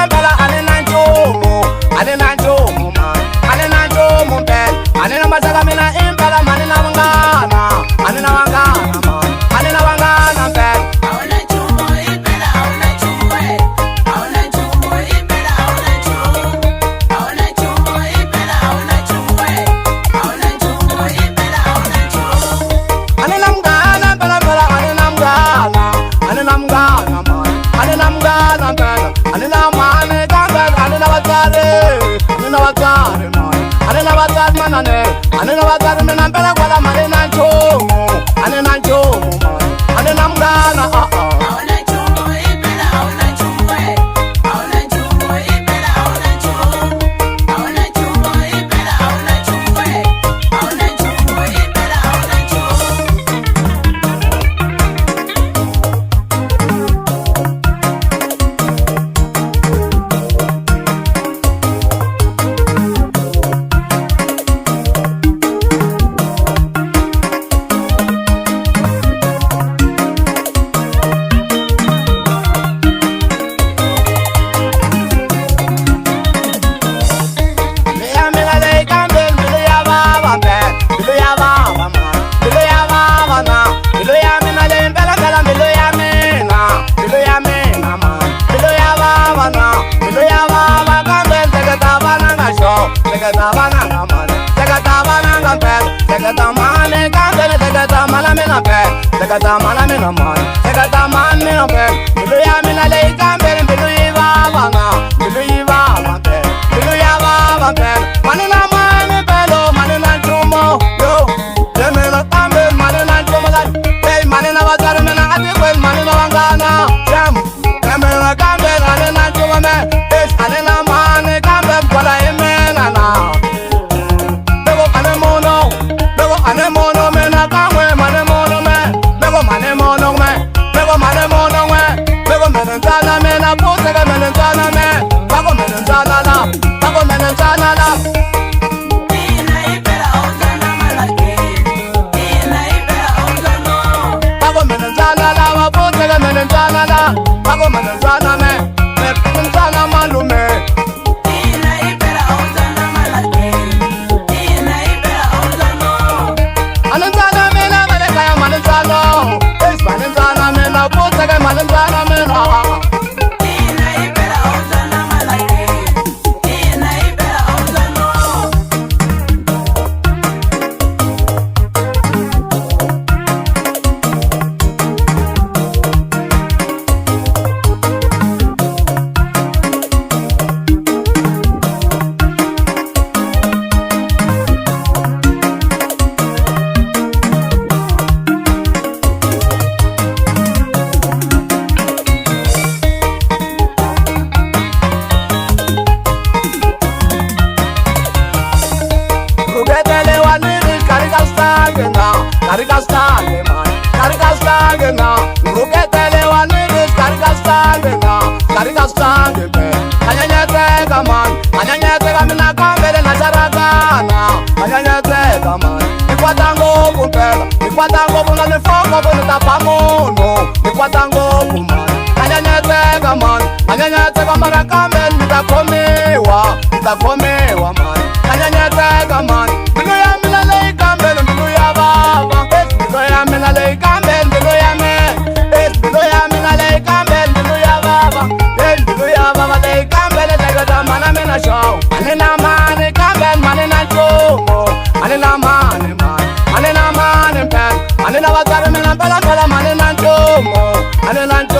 impela anina nchumu man anina nchumu mpela anina masaka mina impela manina wangana anina wangana man anina wangana mpela Auna chumo impela auna chumo auna chumo impela auna chumo auna chumo impela auna chumo auna chumo impela auna chumo anina mgana mpela mpela anina mgana man anina mgana mpela anina mane kambela anina wakare man anina wakare manane anina wakare mina mpela kwala manina nchumu man anina mgana Auna chumo impela auna chumo auna chumo impela auna chumo auna chumo impela auna chumo auna chumo impela auna chumo Mina impela auzana Malake Mina impela auzana Mina impela auzana Malake Mina impela auzana Mina impela auzana Malake Mina impela auzana Nitakomewa man anyanyeteka man Mbilu ya mina lei kambele mbilu ya baba Mbilu ya mina lei kambele mbilu ya me Mbilu ya mina lei kambele mbilu ya baba Mbilu ya baba lei kambele tegata mana mina show Anina mani kambele manina chumo Anina mani man Anina mani pen Anina wakari mina mpela mpela manina chumo Anina chumo